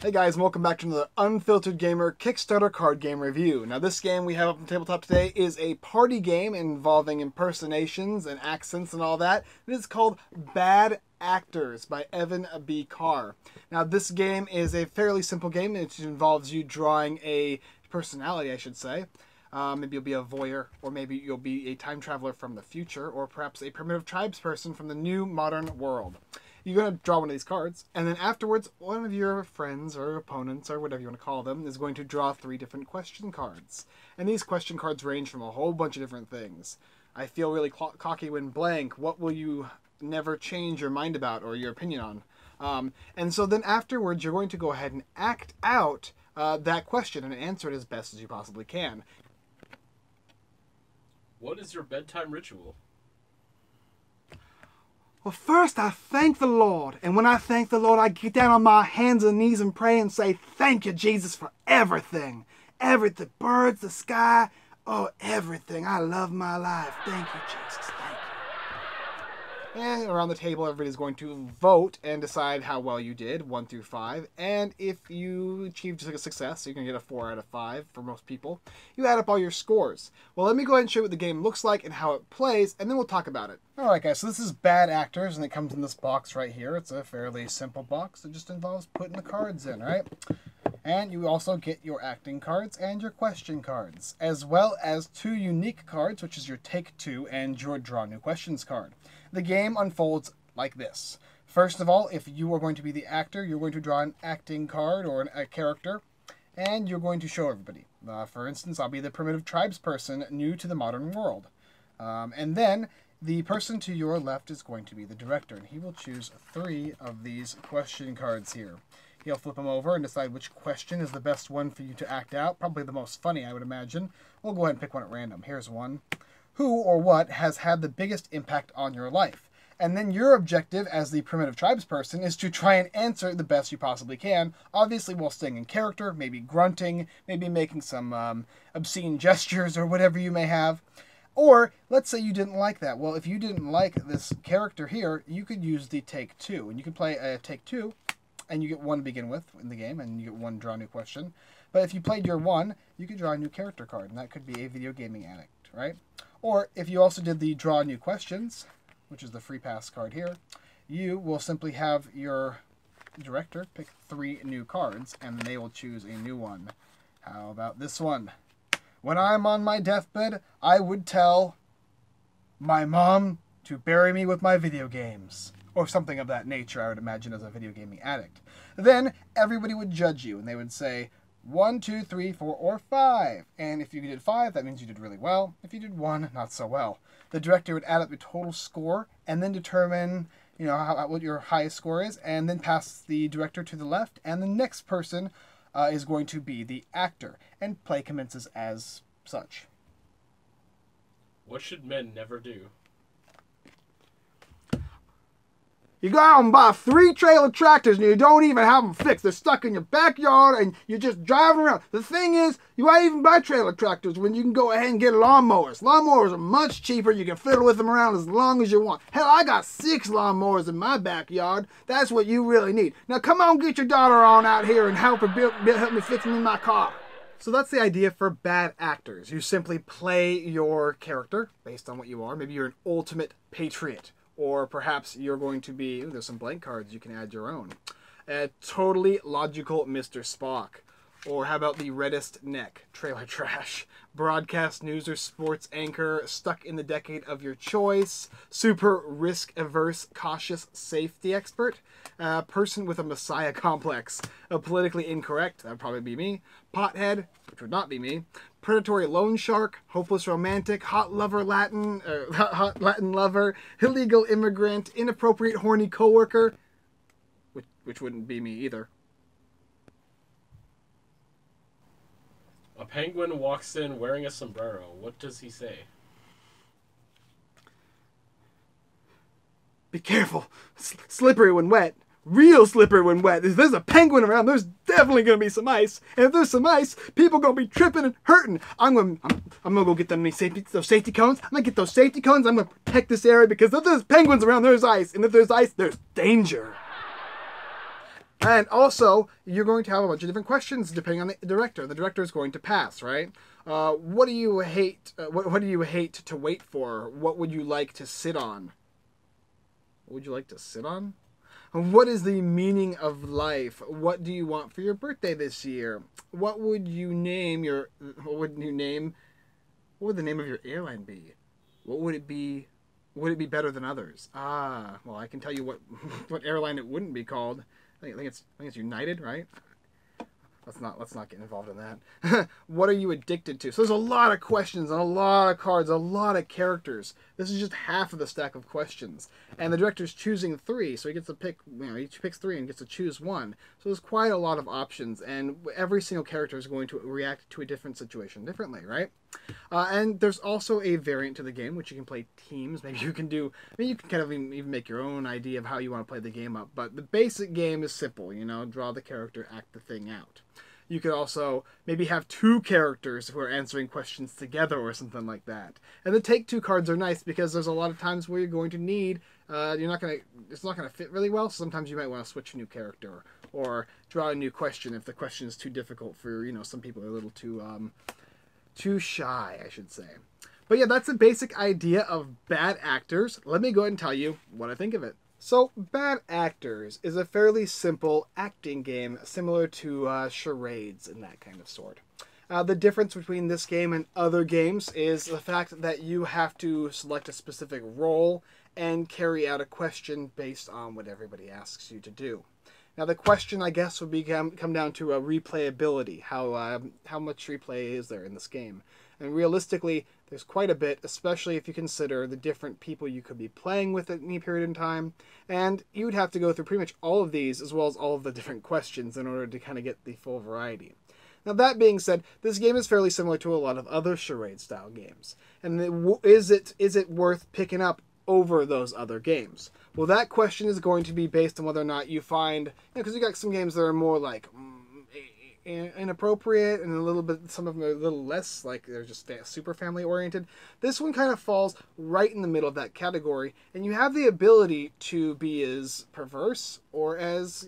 Hey guys, welcome back to another Unfiltered Gamer Kickstarter card game review. Now this game we have up on the tabletop today is a party game involving impersonations and accents and all that. It is called Bad Actors by Evan B. Carr. Now this game is a fairly simple game. It involves you drawing a personality, I should say. Maybe you'll be a voyeur, or maybe you'll be a time traveler from the future, or perhaps a primitive tribesperson from the new modern world. You're going to draw one of these cards, and then afterwards, one of your friends or opponents, or whatever you want to call them, is going to draw 3 different question cards. And these question cards range from a whole bunch of different things. I feel really cocky when blank. What will you never change your mind about or your opinion on? And so then afterwards, you're going to go ahead and act out that question and answer it as best as you possibly can. What is your bedtime ritual? Well, first I thank the Lord, and when I thank the Lord, I get down on my hands and knees and pray and say, thank you, Jesus, for everything. Everything, the birds, the sky, oh, everything. I love my life. Thank you, Jesus. Thank you. And around the table, everybody's going to vote and decide how well you did, 1 through 5. And if you achieved a success, so you're going to get a 4 out of 5 for most people, you add up all your scores. Well, let me go ahead and show you what the game looks like and how it plays, and then we'll talk about it. Alright guys, so this is Bad Actors, and it comes in this box right here. It's a fairly simple box. It just involves putting the cards in, right? And you also get your acting cards and your question cards, as well as 2 unique cards, which is your Take 2 and your Draw New Questions card. The game unfolds like this. First of all, if you are going to be the actor, you're going to draw an acting card or a character, and you're going to show everybody. For instance, I'll be the primitive tribesperson new to the modern world. And then the person to your left is going to be the director, and he will choose 3 of these question cards here. He'll flip them over and decide which question is the best one for you to act out. Probably the most funny, I would imagine. We'll go ahead and pick one at random. Here's one. Who or what has had the biggest impact on your life? And then your objective as the primitive tribesperson is to try and answer the best you possibly can, obviously while staying in character, maybe grunting, maybe making some obscene gestures or whatever you may have. Or, let's say you didn't like that. Well, if you didn't like this character here, you could use the Take 2. And you can play a Take 2, and you get 1 to begin with in the game, and you get 1 Draw New Question. But if you played your 1, you could draw a new character card, and that could be a video gaming addict, right? Or, if you also did the Draw New Questions, which is the free pass card here, you will simply have your director pick 3 new cards, and they will choose a new one. How about this one? When I'm on my deathbed, I would tell my mom to bury me with my video games. Or something of that nature, I would imagine, as a video gaming addict. Then, everybody would judge you, and they would say, 1, 2, 3, 4, or 5. And if you did 5, that means you did really well. If you did 1, not so well. The director would add up your total score, and then determine, what your highest score is, and then pass the director to the left, and the next person is going to be the actor, and play commences as such. What should men never do? You go out and buy 3 trailer tractors and you don't even have them fixed. They're stuck in your backyard and you're just driving around. The thing is, you might even buy trailer tractors when you can go ahead and get lawnmowers. Lawnmowers are much cheaper. You can fiddle with them around as long as you want. Hell, I got 6 lawnmowers in my backyard. That's what you really need. Now come on, get your daughter on out here and help me fix me my car. So that's the idea for Bad Actors. You simply play your character based on what you are. Maybe you're an ultimate patriot. Or perhaps you're going to be, there's some blank cards, you can add your own. A totally logical Mr. Spock. Or how about the reddest neck, trailer trash. Broadcast news or sports anchor, stuck in the decade of your choice. Super risk-averse, cautious safety expert. Person with a messiah complex. A politically incorrect, that would probably be me. Pothead, which would not be me. Predatory loan shark, hopeless romantic, hot Latin lover, illegal immigrant, inappropriate horny coworker, which wouldn't be me either. A penguin walks in wearing a sombrero. What does he say? Be careful, slippery when wet. Real slippery when wet. If there's a penguin around, there's definitely going to be some ice. And if there's some ice, people going to be tripping and hurting. I'm going to go get those safety cones. I'm going to get those safety cones. I'm going to protect this area because if there's penguins around, there's ice. And if there's ice, there's danger. And also, you're going to have a bunch of different questions depending on the director. The director is going to pass, right? What do you hate? What do you hate to wait for? What would you like to sit on? What would you like to sit on? What is the meaning of life? What do you want for your birthday this year? What would you name your? What would you name? What would the name of your airline be? What would it be? Would it be better than others? Ah, well, I can tell you what airline it wouldn't be called. I think it's United, right? Let's not get involved in that. What are you addicted to? So there's a lot of questions and a lot of cards, a lot of characters. This is just half of the stack of questions. And the director's choosing 3, so he gets to pick, each picks 3 and gets to choose 1. So there's quite a lot of options, and every single character is going to react to a different situation differently, right? And there's also a variant to the game, which you can play teams. Maybe you can kind of even make your own idea of how you want to play the game up. But the basic game is simple, draw the character, act the thing out. You could also maybe have 2 characters who are answering questions together or something like that. And the take 2 cards are nice because there's a lot of times where you're going to need, it's not gonna fit really well. So sometimes you might want to switch a new character or draw a new question if the question is too difficult for, some people are a little too shy, I should say. But yeah, that's the basic idea of Bad Actors. Let me go ahead and tell you what I think of it. So, Bad Actors is a fairly simple acting game, similar to charades and that kind of sort. The difference between this game and other games is the fact that you have to select a specific role and carry out a question based on what everybody asks you to do. Now, the question, I guess, would come down to replayability. How much replay is there in this game? And realistically, there's quite a bit, especially if you consider the different people you could be playing with at any period in time. And you would have to go through pretty much all of these, as well as all of the different questions, in order to kind of get the full variety. Now, that being said, this game is fairly similar to a lot of other charade-style games. And is it worth picking up over those other games? Well, that question is going to be based on whether or not you find, because you got some games that are more like inappropriate and some of them are a little less, like they're just super family oriented. This one kind of falls right in the middle of that category, and you have the ability to be as perverse or as,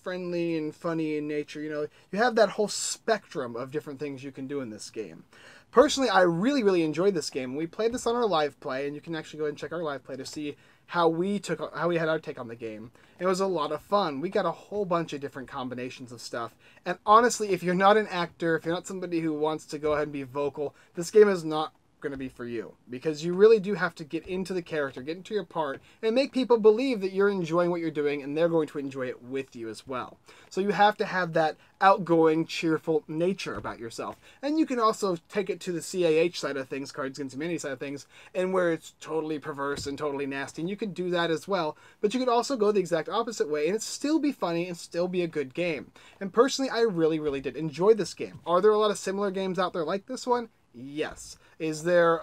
friendly and funny in nature. You have that whole spectrum of different things you can do in this game. Personally, I really, really enjoyed this game. We played this on our live play, and you can actually go ahead and check our live play to see how we had our take on the game. It was a lot of fun. We got a whole bunch of different combinations of stuff. And honestly, if you're not an actor, if you're not somebody who wants to go ahead and be vocal, this game is not going to be for you, because you really do have to get into the character, get into your part, and make people believe that you're enjoying what you're doing, and they're going to enjoy it with you as well. So you have to have that outgoing, cheerful nature about yourself. And you can also take it to the CAH side of things, Cards Against Humanity side of things, and where it's totally perverse and totally nasty, and you could do that as well. But you could also go the exact opposite way, and it still be funny and still be a good game. And personally, I really, really did enjoy this game. Are there a lot of similar games out there like this one? Yes. Is there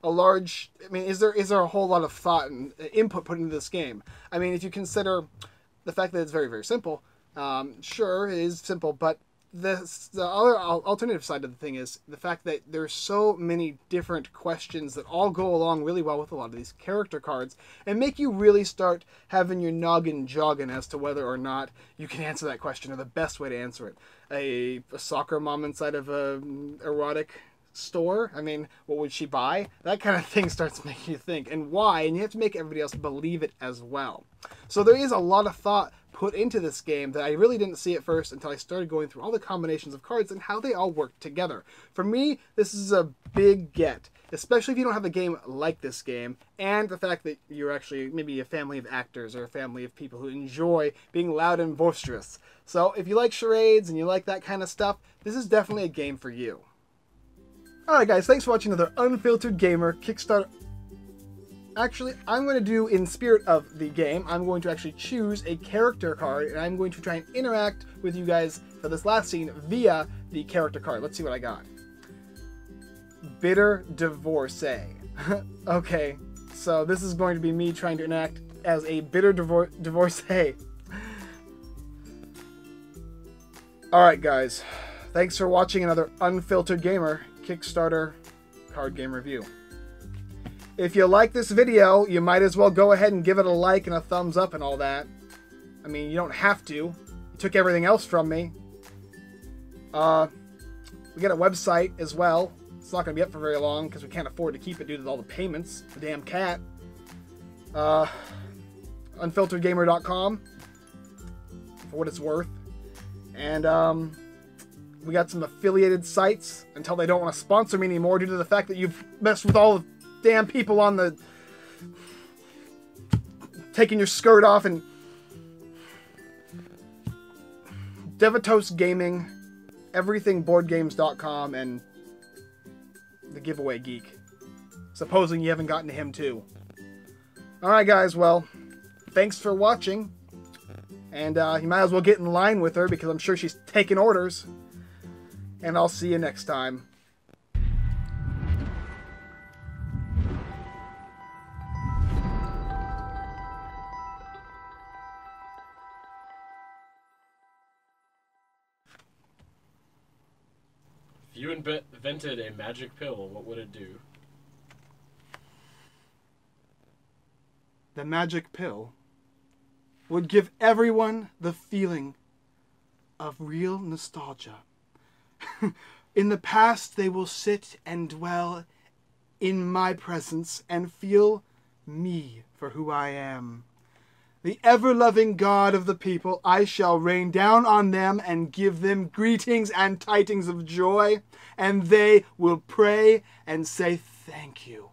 is there a whole lot of thought and input put into this game? I mean, if you consider the fact that it's very, very simple, sure, it is simple, but the other alternative side of the thing is the fact that there's so many different questions that all go along really well with a lot of these character cards and make you really start having your noggin jogging as to whether or not you can answer that question or the best way to answer it. A soccer mom inside of a erotic store, I mean, what would she buy? That kind of thing starts making you think, and why, and you have to make everybody else believe it as well. So there is a lot of thought put into this game that I really didn't see at first until I started going through all the combinations of cards and how they all work together. For me, this is a big get, especially if you don't have a game like this game, and the fact that you're actually maybe a family of actors or a family of people who enjoy being loud and boisterous. So if you like charades and you like that kind of stuff, this is definitely a game for you. Alright guys, thanks for watching another Unfiltered Gamer Kickstarter. Actually, I'm going to do, in spirit of the game, I'm going to actually choose a character card, and I'm going to try and interact with you guys for this last scene via the character card. Let's see what I got. Bitter Divorcee. Okay, so this is going to be me trying to interact as a bitter divorcee. Alright guys, thanks for watching another Unfiltered Gamer Kickstarter card game review. If you like this video, you might as well go ahead and give it a like and a thumbs up and all that. I mean, you don't have to. You took everything else from me. We got a website as well. It's not going to be up for very long because we can't afford to keep it due to all the payments. The damn cat. Unfilteredgamer.com for what it's worth. And we got some affiliated sites until they don't want to sponsor me anymore due to the fact that you've messed with all the damn people on the taking your skirt off. And Devatos Gaming, everythingboardgames.com, and the Giveaway Geek. Supposing you haven't gotten to him too. Alright guys, well, thanks for watching. And you might as well get in line with her because I'm sure she's taking orders. And I'll see you next time. If you invented a magic pill, what would it do? The magic pill would give everyone the feeling of real nostalgia. In the past, they will sit and dwell in my presence and feel me for who I am. The ever-loving God of the people, I shall rain down on them and give them greetings and tidings of joy, and they will pray and say thank you.